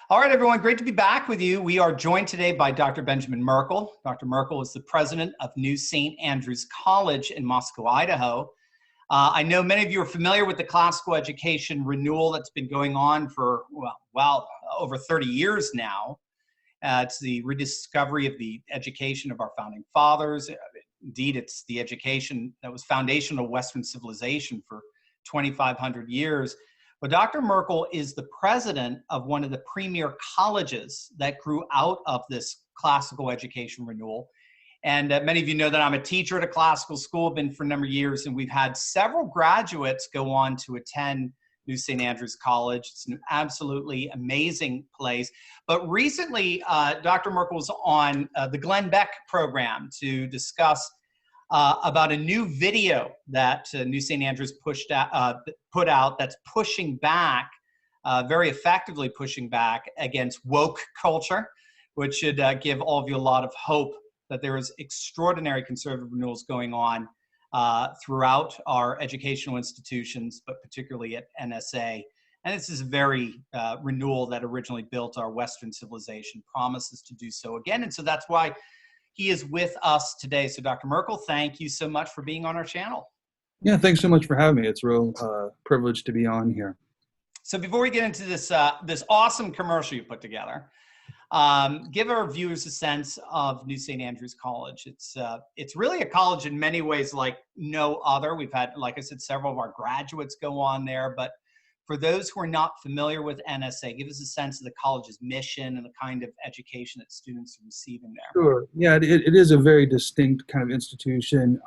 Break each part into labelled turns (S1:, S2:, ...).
S1: All right, everyone, great to be back with you. We are joined today by Dr. Benjamin Merkel. Dr. Merkel is the president of New St. Andrews College in Moscow, Idaho. I know many of you are familiar with the classical education renewal that's been going on for, over 30 years now. It's the rediscovery of the education of our founding fathers. Indeed, it's the education that was foundational to Western civilization for 2,500 years. But Dr. Merkel is the president of one of the premier colleges that grew out of this classical education renewal. And many of you know that I'm a teacher at a classical school, been for a number of years, and we've had several graduates go on to attend New St. Andrews College. It's an absolutely amazing place. But recently, Dr. Merkel was on the Beck program to discuss about a new video that New St. Andrews put out that's pushing back, very effectively pushing back against woke culture, which should give all of you a lot of hope that there is extraordinary conservative renewals going on throughout our educational institutions, but particularly at NSA. And this is a very renewal that originally built our Western civilization, promises to do so again. And so that's why he is with us today. So Dr. Merkel, thank you so much for being on our channel.
S2: Yeah, thanks so much for having me. It's a real privilege to be on here.
S1: So before we get into this, this awesome commercial you put together, give our viewers a sense of New St. Andrews College. It's really a college in many ways like no other. We've had, like I said, several of our graduates go on there, but for those who are not familiar with NSA, give us a sense of the college's mission and the kind of education that students are receiving there.
S2: Sure. Yeah, it is a very distinct kind of institution.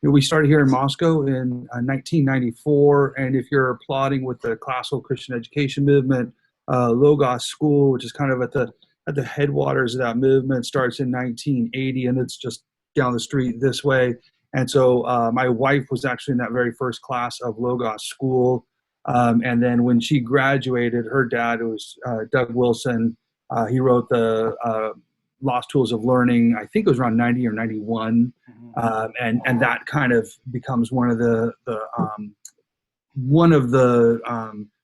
S2: We started here in Moscow in 1994, and if you're applauding with the classical Christian education movement, Logos School, which is kind of at the headwaters of that movement, starts in 1980, and it's just down the street this way. And so my wife was actually in that very first class of Logos School. And then when she graduated, her dad was Doug Wilson. He wrote the Lost Tools of Learning. I think it was around 90 or 91, and that kind of becomes one of the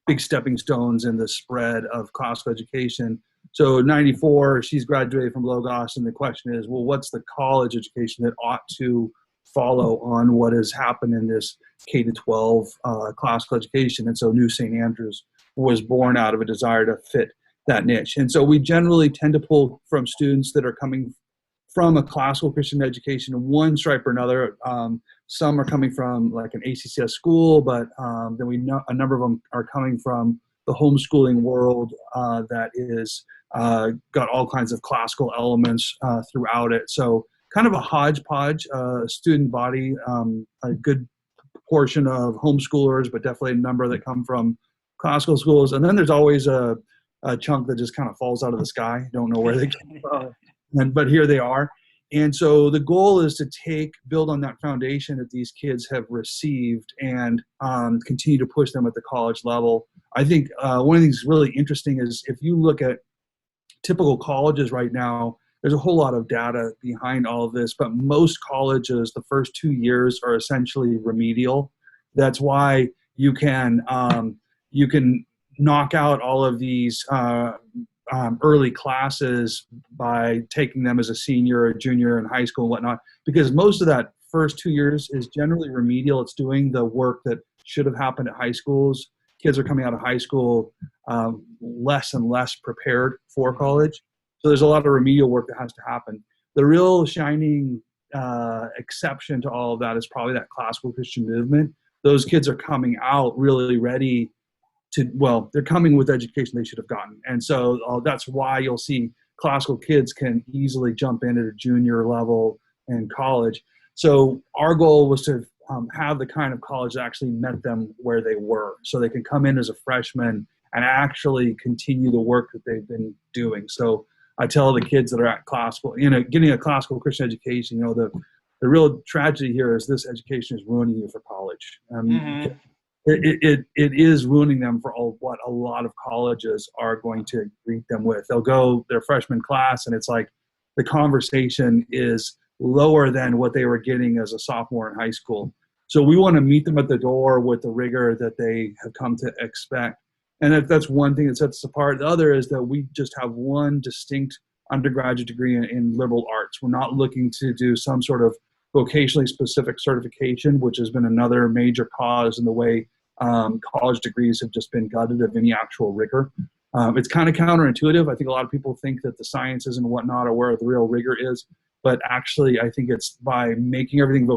S2: big stepping stones in the spread of classical education. So 94, she's graduated from Logos, and the question is, well, what's the college education that ought to follow on what has happened in this K-12 classical education? And so New St. Andrews was born out of a desire to fit that niche. And so we generally tend to pull from students that are coming from a classical Christian education in one stripe or another. Some are coming from like an ACCS school, but then we know a number of them are coming from the homeschooling world that is got all kinds of classical elements throughout it. So kind of a hodgepodge student body, a good portion of homeschoolers, but definitely a number that come from classical schools. And then there's always a chunk that just kind of falls out of the sky. Don't know where they came from, but here they are. And so the goal is to build on that foundation that these kids have received and continue to push them at the college level. I think one of the things really interesting is if you look at typical colleges right now, there's a whole lot of data behind all of this, but most colleges, the first 2 years are essentially remedial. That's why you can knock out all of these early classes by taking them as a senior or junior in high school and whatnot, because most of that first 2 years is generally remedial. It's doing the work that should have happened at high schools. Kids are coming out of high school less and less prepared for college. So there's a lot of remedial work that has to happen. The real shining exception to all of that is probably that classical Christian movement. Those kids are coming out really ready to, well, they're coming with education they should have gotten. And so that's why you'll see classical kids can easily jump in at a junior level in college. So our goal was to have the kind of college that actually met them where they were, so they can come in as a freshman and actually continue the work that they've been doing. So I tell the kids that are at classical, getting a classical Christian education, the real tragedy here is this education is ruining you for college. It is ruining them for what a lot of colleges are going to greet them with. They'll go their freshman class, and it's like the conversation is lower than what they were getting as a sophomore in high school. So we want to meet them at the door with the rigor that they have come to expect. And that's one thing that sets us apart. The other is that we just have one distinct undergraduate degree in liberal arts. We're not looking to do some sort of vocationally specific certification, which has been another major cause in the way college degrees have just been gutted of any actual rigor. It's kind of counterintuitive. I think a lot of people think that the sciences and whatnot are where the real rigor is, but actually I think it's by making everything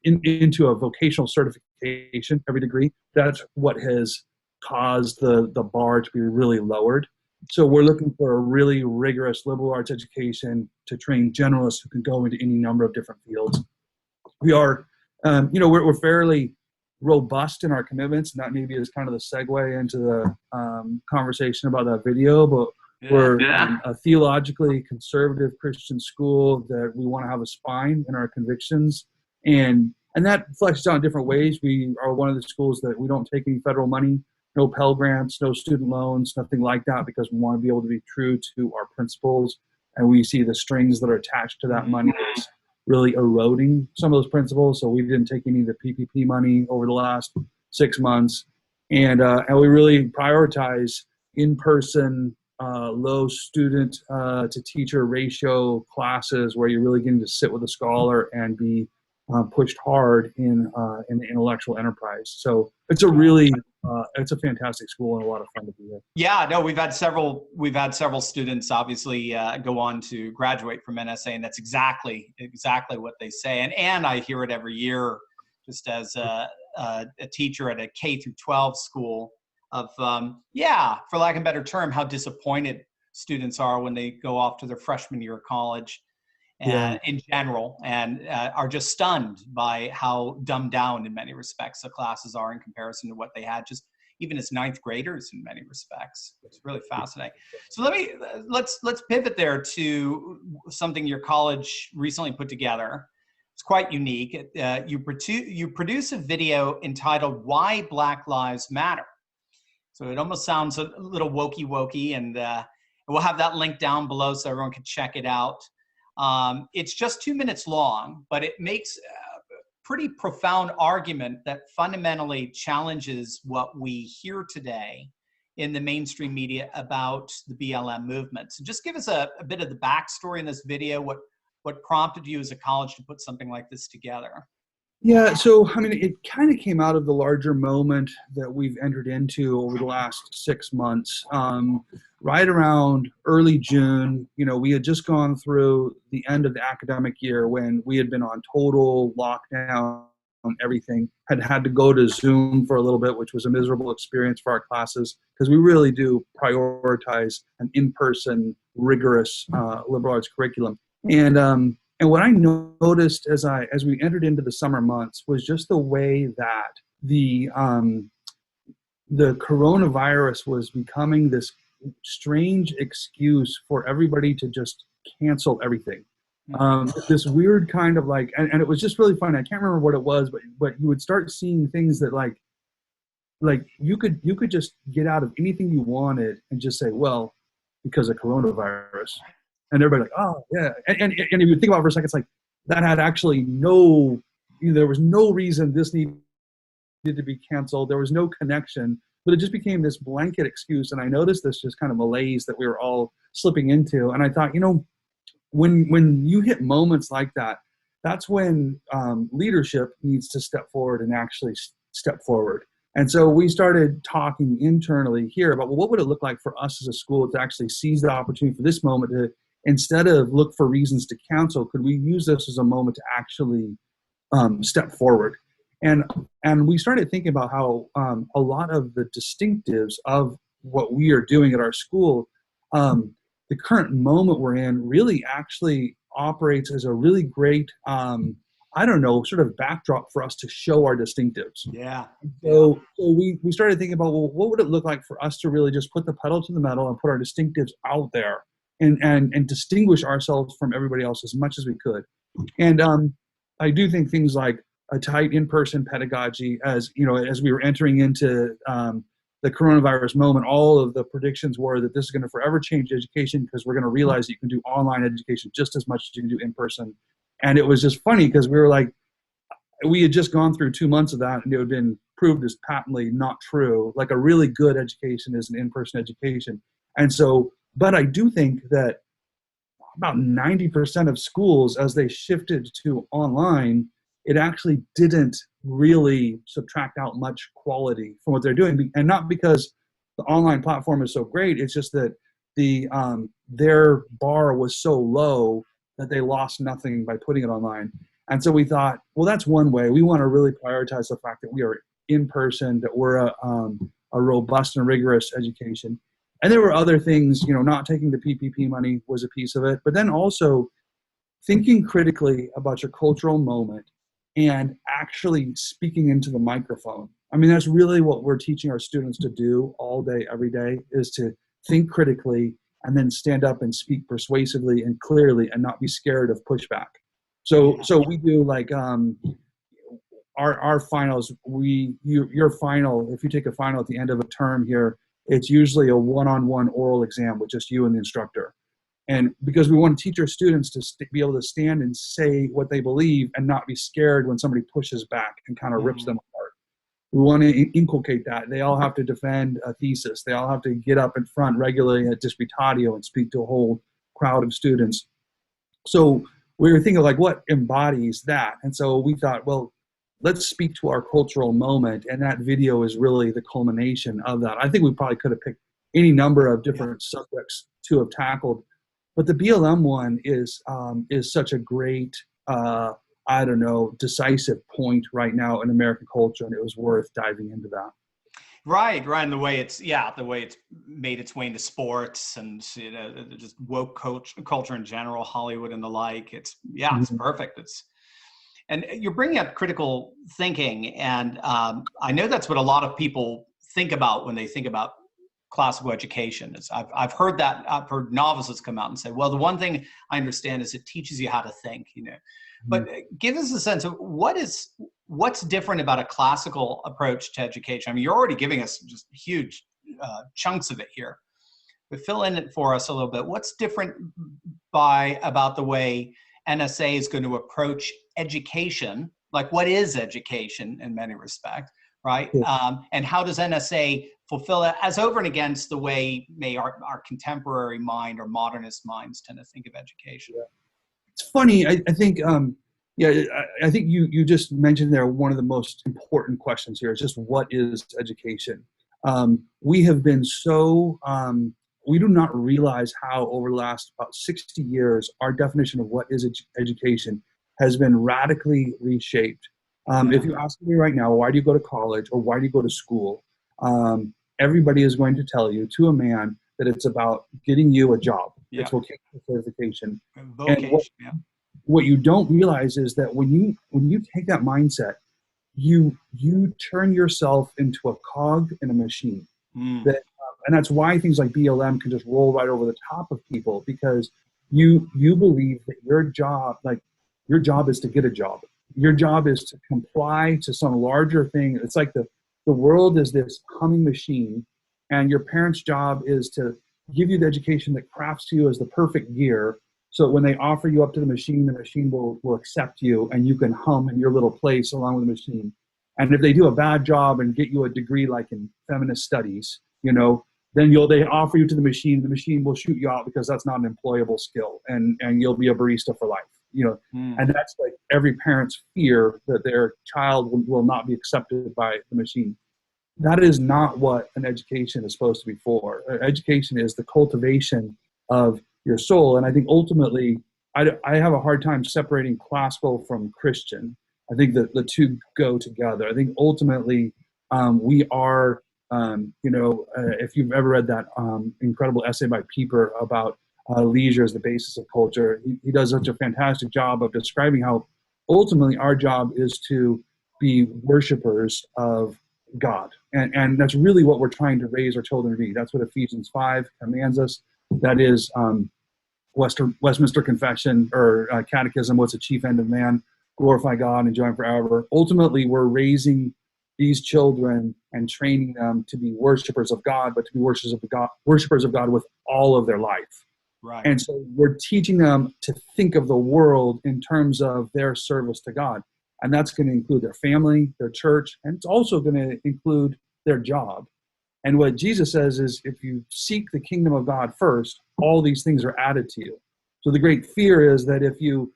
S2: into a vocational certification, every degree, that's what has caused the bar to be really lowered. So we're looking for a really rigorous liberal arts education to train generalists who can go into any number of different fields. We are, we're fairly robust in our commitments, and that maybe is kind of the segue into the conversation about that video, but we're a theologically conservative Christian school that we want to have a spine in our convictions, and that flexes out in different ways. We are one of the schools that we don't take any federal money, no Pell Grants, no student loans, nothing like that, because we want to be able to be true to our principles, and we see the strings that are attached to that money as really eroding some of those principles. So we didn't take any of the PPP money over the last 6 months, and we really prioritize in-person, low student to teacher ratio classes where you're really getting to sit with a scholar and be pushed hard in the intellectual enterprise. So it's a fantastic school and a lot of fun to be here.
S1: Yeah, no, we've had several students obviously go on to graduate from NSA, and that's exactly what they say. And I hear it every year, just as a teacher at a K through 12 school, of for lack of a better term, how disappointed students are when they go off to their freshman year of college. And in general, and are just stunned by how dumbed down in many respects the classes are in comparison to what they had just even as ninth graders in many respects. It's really fascinating. So let's pivot there to something your college recently put together. It's quite unique. You produce a video entitled "Why Black Lives Matter." So it almost sounds a little wokey, and we'll have that link down below so everyone can check it out. It's just 2 minutes long, but it makes a pretty profound argument that fundamentally challenges what we hear today in the mainstream media about the BLM movement. So just give us a bit of the backstory in this video, what prompted you as a college to put something like this together?
S2: Yeah, so I mean, it kind of came out of the larger moment that we've entered into over the last 6 months. Right around early June, we had just gone through the end of the academic year when we had been on total lockdown on everything, had to go to Zoom for a little bit, which was a miserable experience for our classes, because we really do prioritize an in-person, rigorous liberal arts curriculum. And what I noticed as we entered into the summer months was just the way that the coronavirus was becoming this strange excuse for everybody to just cancel everything. This weird kind of and it was just really fun. I can't remember what it was, but you would start seeing things that like you could just get out of anything you wanted and just say, well, because of coronavirus. And everybody oh yeah, and if you think about it for a second, it's like that had actually there was no reason this needed to be canceled. There was no connection, but it just became this blanket excuse. And I noticed this just kind of malaise that we were all slipping into. And I thought, when you hit moments like that, that's when leadership needs to step forward and actually step forward. And so we started talking internally here about, well, what would it look like for us as a school to actually seize the opportunity for this moment to, instead of look for reasons to cancel, could we use this as a moment to actually step forward? And we started thinking about how a lot of the distinctives of what we are doing at our school, the current moment we're in really actually operates as a really great, sort of backdrop for us to show our distinctives.
S1: Yeah.
S2: So we started thinking about, well, what would it look like for us to really just put the pedal to the metal and put our distinctives out there and distinguish ourselves from everybody else as much as we could. And I do think things like a tight in-person pedagogy, as we were entering into the coronavirus moment, all of the predictions were that this is going to forever change education, because we're going to realize that you can do online education just as much as you can do in person. And it was just funny because we were like, we had just gone through 2 months of that, and it had been proved as patently not true. Like a really good education is an in-person education. And so, but I do think that about 90% of schools, as they shifted to online, it actually didn't really subtract out much quality from what they're doing. And not because the online platform is so great, it's just that their bar was so low that they lost nothing by putting it online. And so we thought, well, that's one way. We want to really prioritize the fact that we are in person, that we're a robust and rigorous education. And there were other things, not taking the PPP money was a piece of it, but then also thinking critically about your cultural moment and actually speaking into the microphone. I mean, that's really what we're teaching our students to do all day, every day, is to think critically and then stand up and speak persuasively and clearly and not be scared of pushback. So we do like our finals. Your final, if you take a final at the end of a term here, it's usually a one-on-one oral exam with just you and the instructor. And because we want to teach our students to be able to stand and say what they believe and not be scared when somebody pushes back and kind of rips them apart. We want to inculcate that. They all have to defend a thesis. They all have to get up in front regularly at Disputatio and speak to a whole crowd of students. So we were thinking, like, what embodies that? And so we thought, well, let's speak to our cultural moment. And that video is really the culmination of that. I think we probably could have picked any number of different subjects to have tackled. But the BLM one is such a great, decisive point right now in American culture, and it was worth diving into that.
S1: Right. And the way it's made its way into sports and just woke culture in general, Hollywood and the like. It's perfect. And you're bringing up critical thinking, and I know that's what a lot of people think about when they think about classical education. I've heard novices come out and say, well, the one thing I understand is it teaches you how to think, But give us a sense of what's different about a classical approach to education. I mean, you're already giving us just huge chunks of it here, but fill in it for us a little bit. What's different about the way NSA is going to approach education? Like, what is education in many respects, right? Yeah. And how does NSA fulfill it as over and against the way our contemporary mind or modernist minds tend to think of education?
S2: Yeah. It's funny. I think, I think you just mentioned there one of the most important questions here is just what is education? We have been we do not realize how over the last about 60 years, our definition of what is education has been radically reshaped. If you ask me right now, why do you go to college or why do you go to school? Everybody is going to tell you to a man that it's about getting you a job. Yeah. It's vocational certification. What you don't realize is that when you take that mindset, you turn yourself into a cog in a machine. And that's why things like BLM can just roll right over the top of people, because you believe that your job is to get a job. Your job is to comply to some larger thing. It's like the world is this humming machine, and your parents' job is to give you the education that crafts you as the perfect gear, so when they offer you up to the machine will accept you, and you can hum in your little place along with the machine. And if they do a bad job and get you a degree like in feminist studies, then they offer you to the machine will shoot you out because that's not an employable skill, and you'll be a barista for life. And that's like every parent's fear, that their child will not be accepted by the machine. That is not what an education is supposed to be for. Education is the cultivation of your soul. And I think ultimately, I have a hard time separating classical from Christian. I think that the two go together. I think ultimately we are, if you've ever read that incredible essay by Pieper about leisure as the basis of culture, he does such a fantastic job of describing how ultimately our job is to be worshipers of God. And that's really what we're trying to raise our children to be. That's what Ephesians 5 commands us. That is Westminster Confession or Catechism, what's the chief end of man? Glorify God and enjoy him forever. Ultimately, we're raising these children and training them to be worshipers of God, but to be worshipers of God with all of their life. Right. And so we're teaching them to think of the world in terms of their service to God. And that's going to include their family, their church, and it's also going to include their job. And what Jesus says is, if you seek the kingdom of God first, all these things are added to you. So the great fear is that if you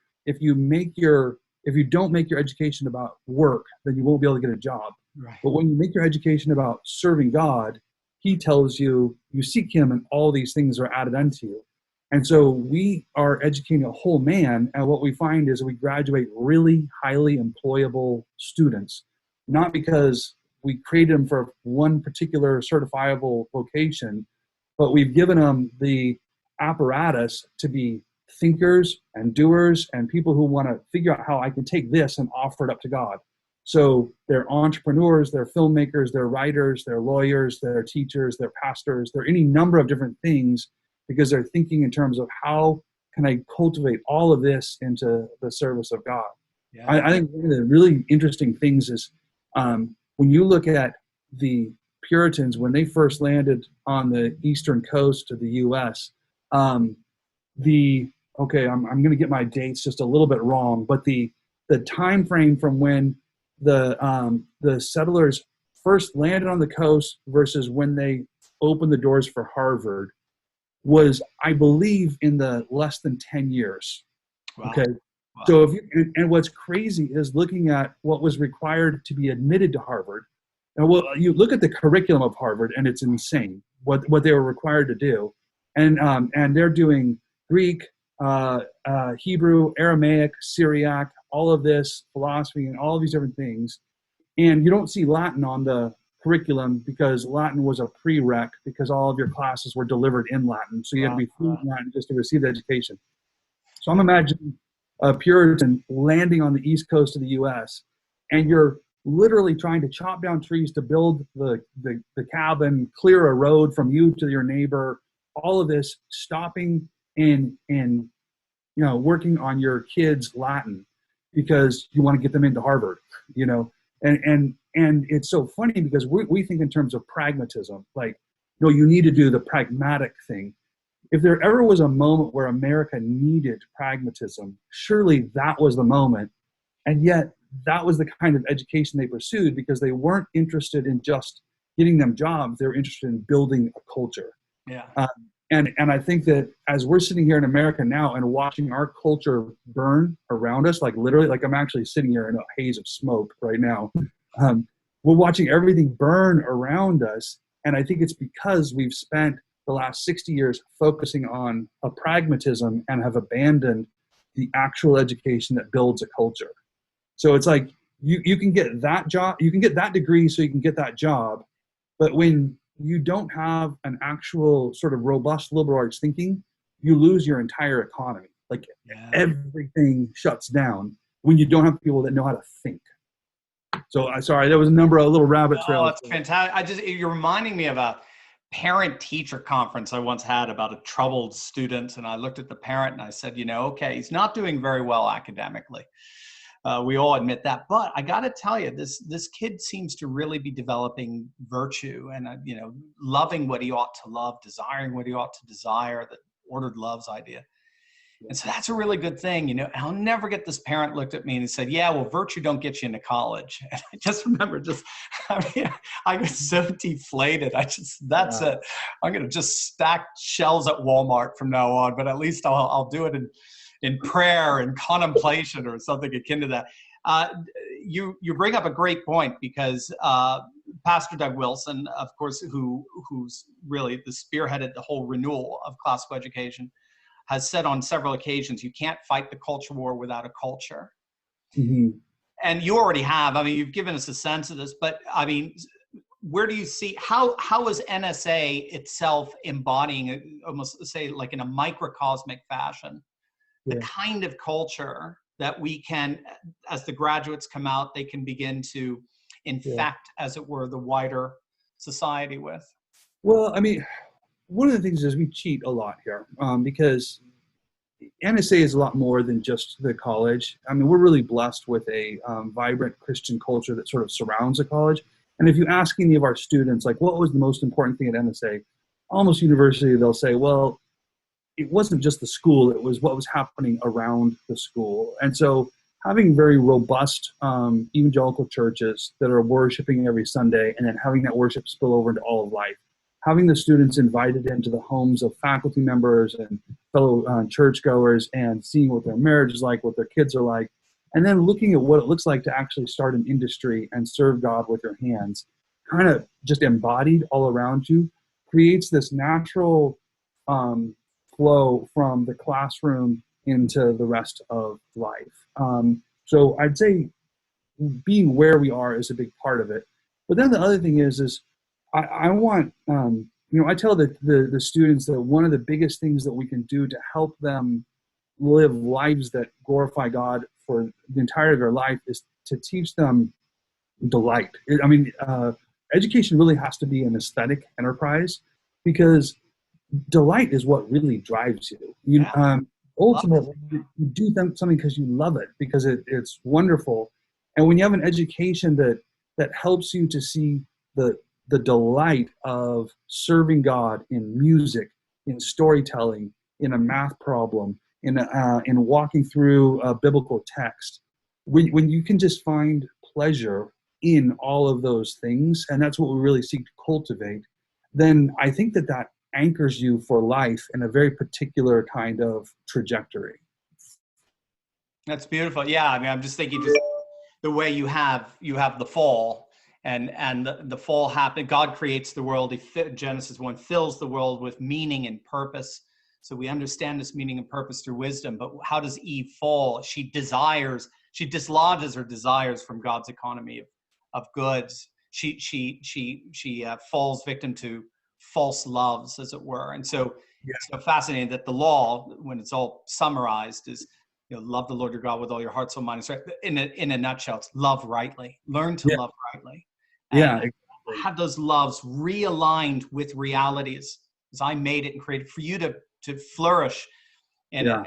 S2: don't make your education about work, then you won't be able to get a job.
S1: Right.
S2: But when you make your education about serving God, he tells you, you seek him and all these things are added unto you. And so we are educating a whole man, and what we find is we graduate really highly employable students, not because we created them for one particular certifiable vocation, but we've given them the apparatus to be thinkers and doers and people who want to figure out how I can take this and offer it up to God. So they're entrepreneurs, they're filmmakers, they're writers, they're lawyers, they're teachers, they're pastors, they're any number of different things, because they're thinking in terms of how can I cultivate all of this into the service of God.
S1: Yeah.
S2: I think one of the really interesting things is when you look at the Puritans, when they first landed on the eastern coast of the U.S., I'm going to get my dates just a little bit wrong, but the time frame from when the settlers first landed on the coast versus when they opened the doors for Harvard was, I believe, in the less than 10 years.
S1: Wow.
S2: Okay.
S1: Wow.
S2: So and what's crazy is looking at what was required to be admitted to Harvard. And you look at the curriculum of Harvard, and it's insane what they were required to do. And they're doing Greek, Hebrew, Aramaic, Syriac, all of this philosophy and all of these different things. And you don't see Latin on the curriculum because Latin was a prereq, because all of your classes were delivered in Latin. So you had to be fluent in Latin just to receive the education. So I'm imagining a Puritan landing on the east coast of the U.S., and you're literally trying to chop down trees to build the cabin, clear a road from you to your neighbor, all of this, stopping and working on your kids' Latin because you want to get them into Harvard, and it's so funny because we think in terms of pragmatism, like, no, you need to do the pragmatic thing. If there ever was a moment where America needed pragmatism, surely that was the moment. And yet that was the kind of education they pursued, because they weren't interested in just getting them jobs. They were interested in building a culture.
S1: Yeah.
S2: And I think that as we're sitting here in America now and watching our culture burn around us, like literally, like I'm actually sitting here in a haze of smoke right now. We're watching everything burn around us. And I think it's because we've spent the last 60 years focusing on a pragmatism and have abandoned the actual education that builds a culture. So it's like you can get that job, you can get that degree so you can get that job, but when you don't have an actual sort of robust liberal arts thinking, you lose your entire economy. Like everything shuts down when you don't have people that know how to think. So sorry, there was a number of little rabbit trails.
S1: Oh, that's fantastic. You're reminding me of a parent-teacher conference I once had about a troubled student, and I looked at the parent and I said, okay, he's not doing very well academically. We all admit that, but I got to tell you, this kid seems to really be developing virtue and loving what he ought to love, desiring what he ought to desire, the ordered loves idea. And so that's a really good thing, And I'll never get this parent looked at me and he said, yeah, well, virtue don't get you into college. And I just remember I was so deflated. That's it. I'm going to just stack shelves at Walmart from now on, but at least I'll do it in prayer and contemplation or something akin to that. You bring up a great point, because Pastor Doug Wilson, of course, who's really spearheaded the whole renewal of classical education, has said on several occasions, you can't fight the culture war without a culture.
S2: Mm-hmm.
S1: And you already have. I mean, you've given us a sense of this, but I mean, where do you see, how is NSA itself embodying, almost say like in a microcosmic fashion, the kind of culture that we can, as the graduates come out, they can begin to infect, as it were, the wider society with?
S2: Well, I mean, one of the things is we cheat a lot here, because NSA is a lot more than just the college. I mean, we're really blessed with a vibrant Christian culture that sort of surrounds the college. And if you ask any of our students, like, what was the most important thing at NSA? Almost universally, they'll say, well, it wasn't just the school, it was what was happening around the school. And so having very robust evangelical churches that are worshiping every Sunday, and then having that worship spill over into all of life. Having the students invited into the homes of faculty members and fellow churchgoers, and seeing what their marriage is like, what their kids are like, and then looking at what it looks like to actually start an industry and serve God with your hands, kind of just embodied all around you, creates this natural flow from the classroom into the rest of life. So I'd say being where we are is a big part of it. But then the other thing is I want, I tell the students that one of the biggest things that we can do to help them live lives that glorify God for the entirety of their life is to teach them delight. Education really has to be an aesthetic enterprise, because delight is what really drives you. Ultimately, you do something because you love it, because it's wonderful. And when you have an education that helps you to see the delight of serving God in music, in storytelling, in a math problem, in walking through a biblical text, when you can just find pleasure in all of those things, and that's what we really seek to cultivate, then I think that anchors you for life in a very particular kind of trajectory.
S1: That's beautiful. Yeah, I mean, I'm just thinking just the way you have the fall, and the fall happened. God creates the world. Genesis 1 fills the world with meaning and purpose. So we understand this meaning and purpose through wisdom. But how does Eve fall? She dislodges her desires from God's economy of goods. She falls victim to false loves, as it were. And so it's so fascinating that the law, when it's all summarized, is love the Lord your God with all your heart, soul, mind, and strength. In a nutshell, it's love rightly. Learn to love rightly. And have those loves realigned with realities, as I made it and created for you to flourish. And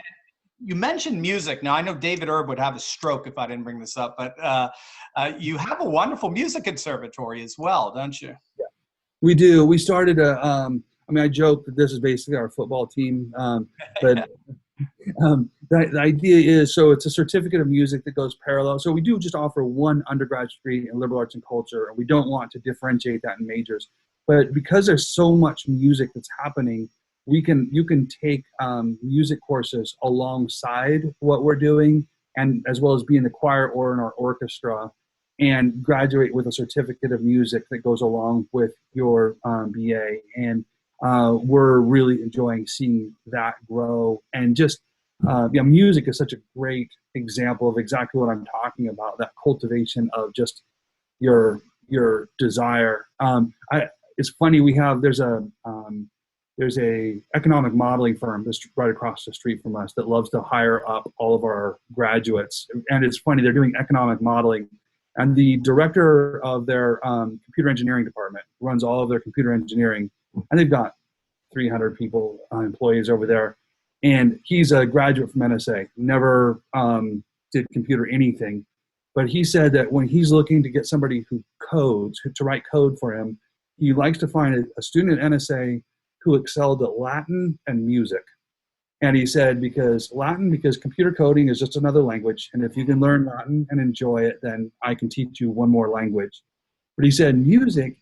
S1: you mentioned music. Now, I know David Erb would have a stroke if I didn't bring this up, but you have a wonderful music conservatory as well, don't you?
S2: Yeah, we do. We started I joke that this is basically our football team, but the idea is, so it's a certificate of music that goes parallel. So we do just offer one undergraduate degree in liberal arts and culture, and we don't want to differentiate that in majors. But because there's so much music that's happening, you can take music courses alongside what we're doing, and as well as be in the choir or in our orchestra, and graduate with a certificate of music that goes along with your BA. And we're really enjoying seeing that grow. And just music is such a great example of exactly what I'm talking about, that cultivation of just your desire. It's funny, there's a economic modeling firm that's right across the street from us that loves to hire up all of our graduates. And it's funny, they're doing economic modeling, and the director of their computer engineering department runs all of their computer engineering, and they've got 300 people, employees over there. And he's a graduate from NSA, never did computer anything. But he said that when he's looking to get somebody who codes, to write code for him, he likes to find a student at NSA who excelled at Latin and music. And he said, because computer coding is just another language, and if you can learn Latin and enjoy it, then I can teach you one more language. But he said music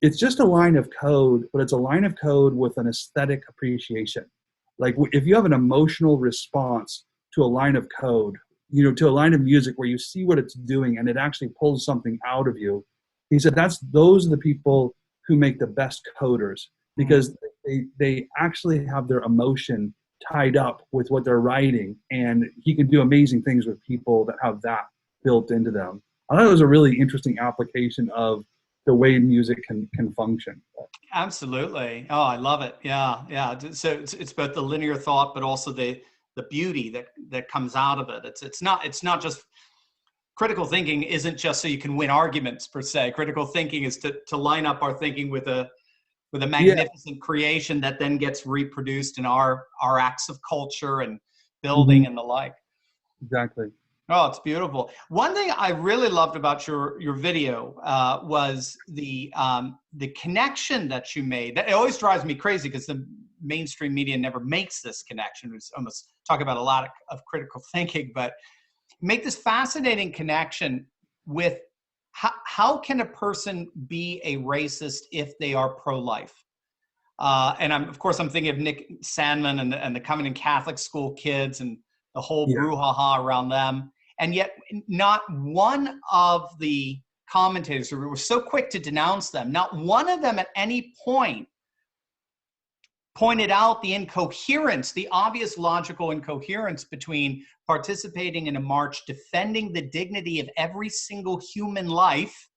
S2: it's just a line of code, but it's a line of code with an aesthetic appreciation. Like if you have an emotional response to a line of code, to a line of music where you see what it's doing and it actually pulls something out of you. He said those are the people who make the best coders, because they actually have their emotion tied up with what they're writing, and he can do amazing things with people that have that built into them. I thought it was a really interesting application of the way music can function.
S1: Absolutely. Oh, I love it. Yeah. So it's both the linear thought, but also the beauty that comes out of it. It's not just critical thinking isn't just so you can win arguments per se. Critical thinking is to line up our thinking with a magnificent creation that then gets reproduced in our acts of culture and building and the like.
S2: Exactly.
S1: Oh, it's beautiful. One thing I really loved about your video was the connection that you made. It always drives me crazy because the mainstream media never makes this connection. We almost talk about a lot of critical thinking, but make this fascinating connection with how can a person be a racist if they are pro-life? And of course, I'm thinking of Nick Sandman and the Covington Catholic School kids and the whole brouhaha around them. And yet not one of the commentators who were so quick to denounce them, not one of them at any point pointed out the incoherence, the obvious logical incoherence between participating in a march, defending the dignity of every single human life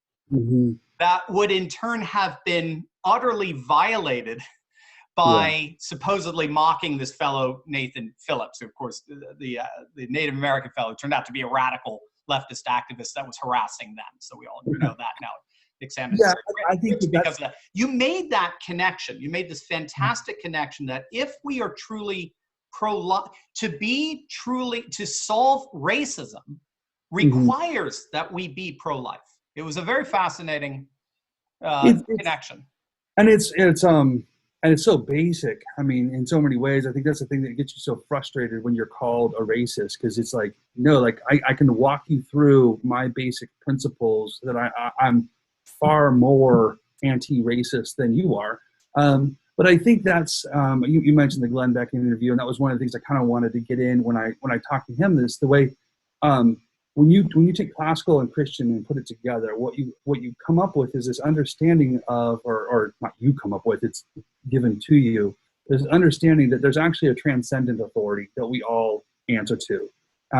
S1: that would in turn have been utterly violated by supposedly mocking this fellow Nathan Phillips, who, of course, the Native American fellow turned out to be a radical leftist activist that was harassing them. So we all know that now.
S2: Yeah, I think
S1: because of that. You made that connection. You made this fantastic connection that if we are truly pro-life, to solve racism requires that we be pro-life. It was a very fascinating connection.
S2: And it's so basic. I mean, in so many ways, I think that's the thing that gets you so frustrated when you're called a racist, because it's like, no, like I can walk you through my basic principles that I'm far more anti-racist than you are. But I think that's, you mentioned the Glenn Beck interview, and that was one of the things I kind of wanted to get in when I talked to him, this the way, when you take classical and Christian and put it together, what you come up with is this understanding of, or not you come up with, it's given to you, there's understanding that there's actually a transcendent authority that we all answer to.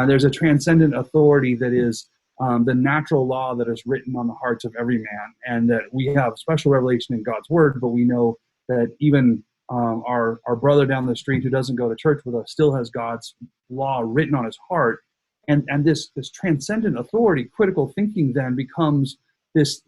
S2: There's a transcendent authority that is the natural law that is written on the hearts of every man, and that we have special revelation in God's word, but we know that even our brother down the street who doesn't go to church with us still has God's law written on his heart. And this transcendent authority, critical thinking, then becomes this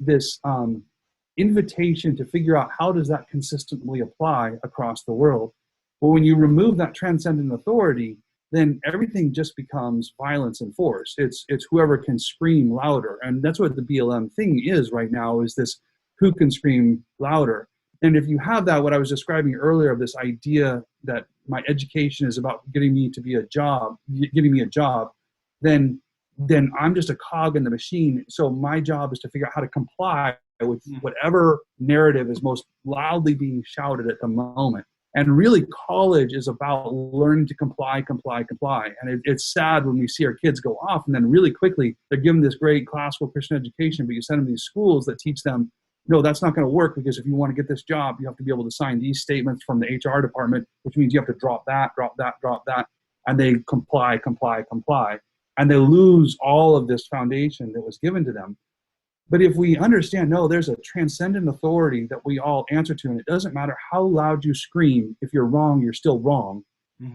S2: invitation to figure out how does that consistently apply across the world. But when you remove that transcendent authority, then everything just becomes violence and force. It's whoever can scream louder, and that's what the BLM thing is right now. Is this who can scream louder? And if you have that, what I was describing earlier of this idea that my education is about getting me a job, then I'm just a cog in the machine. So my job is to figure out how to comply with whatever narrative is most loudly being shouted at the moment. And really, college is about learning to comply. And it's sad when we see our kids go off, and then really quickly they're given this great classical Christian education, but you send them to these schools that teach them, no, that's not going to work, because if you want to get this job, you have to be able to sign these statements from the HR department, which means you have to drop that, and they comply. And they lose all of this foundation that was given to them. But if we understand, no, there's a transcendent authority that we all answer to, and it doesn't matter how loud you scream, if you're wrong, you're still wrong.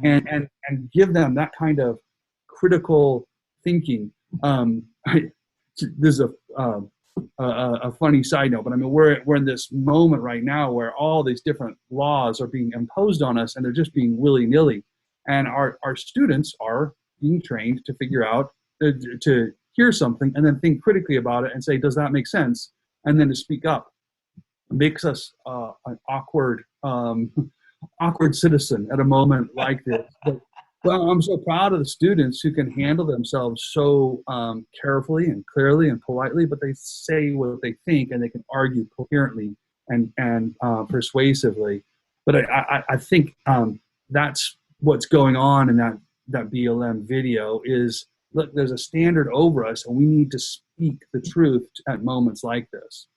S2: And give them that kind of critical thinking. There's a funny side note, but I mean, we're in this moment right now where all these different laws are being imposed on us, and they're just being willy-nilly. And our students are being trained to figure out, to hear something and then think critically about it and say, does that make sense? And then to speak up. It makes us an awkward citizen at a moment like this. But, well, I'm so proud of the students who can handle themselves so carefully and clearly and politely, but they say what they think, and they can argue coherently and persuasively. But I think that's what's going on in that BLM video is, look, there's a standard over us, and we need to speak the truth at moments like this.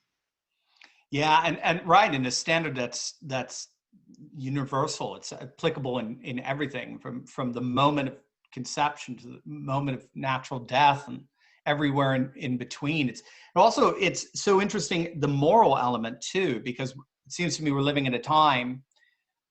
S1: Yeah, and right, and a standard that's universal. It's applicable in everything from the moment of conception to the moment of natural death and everywhere in between. It's so interesting, the moral element too, because it seems to me we're living in a time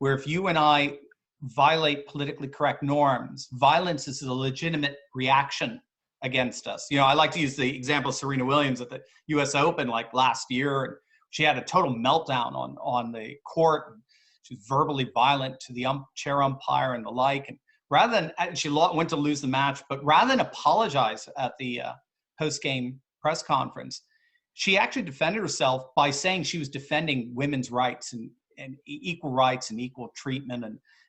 S1: where if you and I violate politically correct norms, violence is a legitimate reaction against us. You know, I like to use the example of Serena Williams at the US Open like last year. And she had a total meltdown on the court. She was verbally violent to the chair umpire and the like. And she went to lose the match, but rather than apologize at the post-game press conference, she actually defended herself by saying she was defending women's rights and equal rights and equal treatment.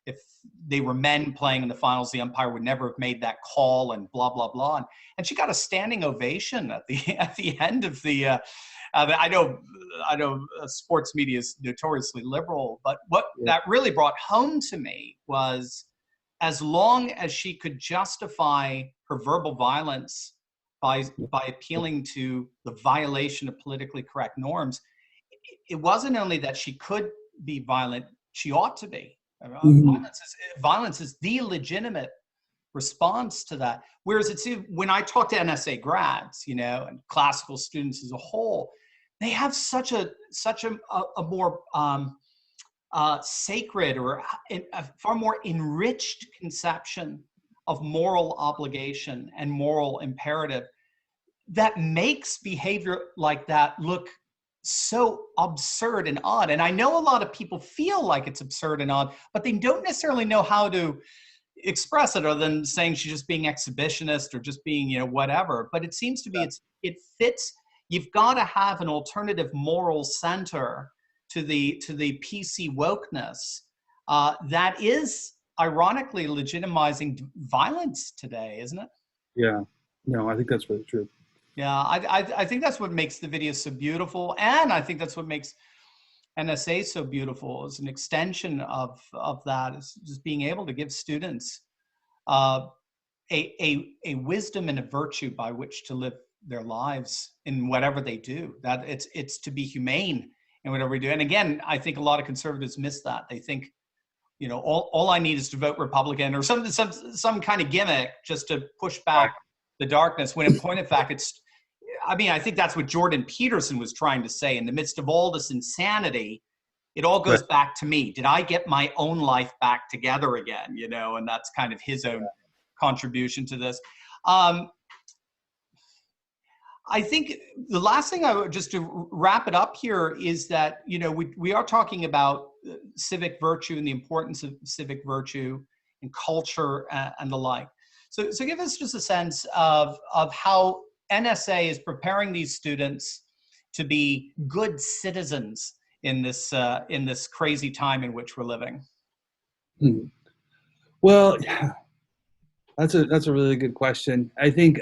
S1: if they were men playing in the finals, the umpire would never have made that call, and blah, blah, blah. And she got a standing ovation at the end of the, I know sports media is notoriously liberal, but what that really brought home to me was, as long as she could justify her verbal violence by appealing to the violation of politically correct norms, it wasn't only that she could be violent, she ought to be. Violence is the legitimate response to that. Whereas when I talk to NSA grads, and classical students as a whole, they have such a more sacred, or a far more enriched conception of moral obligation and moral imperative that makes behavior like that look so absurd and odd. And I know a lot of people feel like it's absurd and odd, but they don't necessarily know how to express it, other than saying she's just being exhibitionist or just being, whatever. But it seems to be, it fits. You've got to have an alternative moral center to the PC wokeness that is ironically legitimizing violence today, isn't it?
S2: Yeah, no, I think that's really true.
S1: Yeah, I think that's what makes the video so beautiful, and I think that's what makes NSA so beautiful. Is an extension of that, is just being able to give students a wisdom and a virtue by which to live their lives in whatever they do. That it's to be humane in whatever we do. And again, I think a lot of conservatives miss that. They think, all I need is to vote Republican, or some kind of gimmick just to push back the darkness, when in point of fact, I think that's what Jordan Peterson was trying to say. In the midst of all this insanity, it all goes back to me. Did I get my own life back together again? And that's kind of his own contribution to this. I think the last thing just to wrap it up here is that, we are talking about civic virtue and the importance of civic virtue and culture and the like. So give us just a sense of how NSA is preparing these students to be good citizens in this crazy time in which we're living.
S2: Well, that's a really good question. I think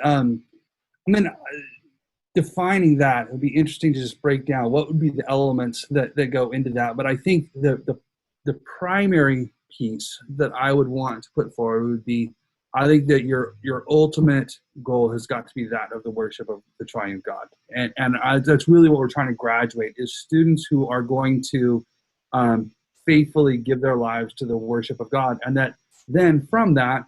S2: defining that, it would be interesting to just break down what would be the elements that go into that. But I think the primary piece that I would want to put forward would be, I think that your ultimate goal has got to be that of the worship of the triune God. And that's really what we're trying to graduate, is students who are going to faithfully give their lives to the worship of God. And that then from that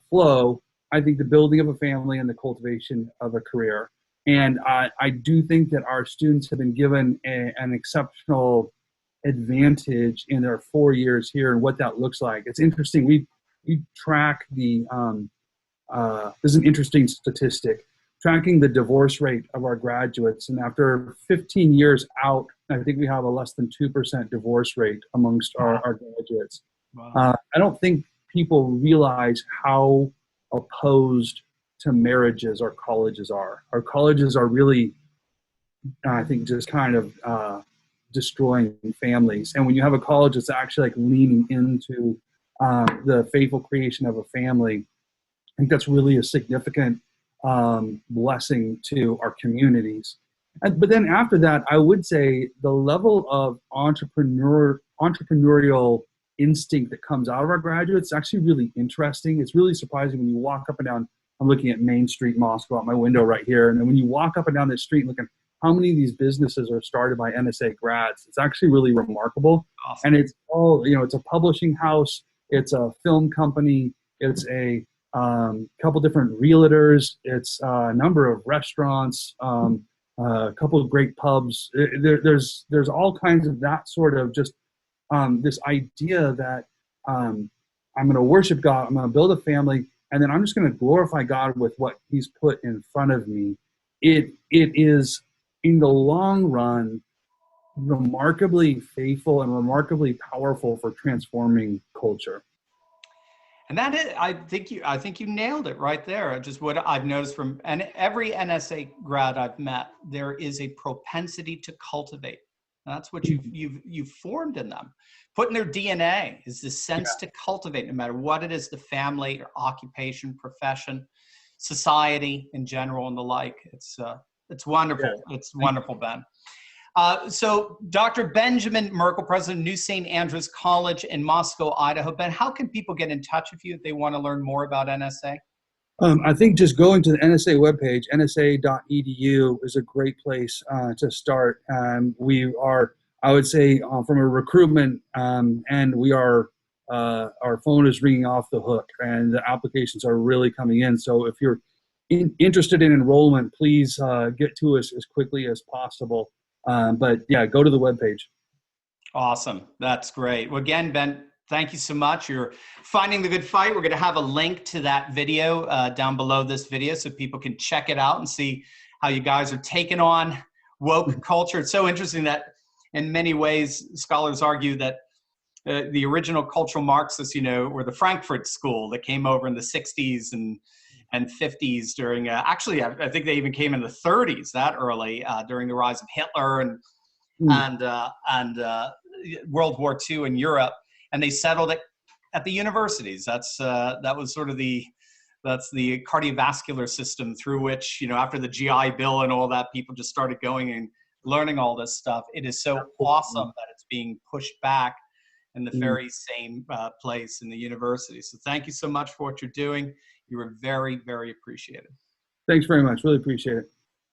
S2: flow, I think the building of a family and the cultivation of a career. And I do think that our students have been given an exceptional advantage in their 4 years here and what that looks like. It's interesting. We track there's an interesting statistic, tracking the divorce rate of our graduates. And after 15 years out, I think we have a less than 2% divorce rate amongst our graduates. Wow. I don't think people realize how opposed to marriages our colleges are. Our colleges are really, I think, just kind of destroying families. And when you have a college that's actually like leaning into the faithful creation of a family, I think that's really a significant blessing to our communities. But then after that, I would say the level of entrepreneurial instinct that comes out of our graduates is actually really interesting. It's really surprising when you walk up and down. I'm looking at Main Street, Moscow, out my window right here. And then when you walk up and down the street and look at how many of these businesses are started by NSA grads, it's actually really remarkable. Awesome. And it's all, it's a publishing house, it's a film company, it's a couple different realtors, it's a number of restaurants, a couple of great pubs. There's all kinds of that sort of just this idea that I'm going to worship God, I'm going to build a family, and then I'm just going to glorify God with what He's put in front of me. It is, in the long run, remarkably faithful and remarkably powerful for transforming culture.
S1: And that is, I think you nailed it right there. Just what I've noticed from every NSA grad I've met, there is a propensity to cultivate That's what you've formed in them. Put in their DNA is this sense to cultivate, no matter what it is, the family or occupation, profession, society in general, and the like. It's wonderful.
S2: Yeah.
S1: It's wonderful, Ben. So Dr. Benjamin Merkel, president of New St. Andrews College in Moscow, Idaho. Ben, how can people get in touch with you if they want to learn more about NSA?
S2: I think just going to the NSA webpage, nsa.edu, is a great place to start. We are, I would say, from a recruitment, and we are, our phone is ringing off the hook, and the applications are really coming in. So if you're interested in enrollment, please get to us as quickly as possible. But yeah, go to the webpage.
S1: Awesome. That's great. Well, again, Ben, thank you so much. You're finding the good fight. We're going to have a link to that video down below this video so people can check it out and see how you guys are taking on woke culture. It's so interesting that in many ways, scholars argue that the original cultural Marxists, were the Frankfurt School that came over in the 60s and 50s during, actually, I think they even came in the 30s, that early, during the rise of Hitler and World War II in Europe. And they settled it at the universities. That was sort of that's the cardiovascular system through which, after the GI Bill and all that, people just started going and learning all this stuff. It is so awesome that it's being pushed back in the very same place in the university. So thank you so much for what you're doing. You were very, very appreciated.
S2: Thanks very much. Really appreciate it.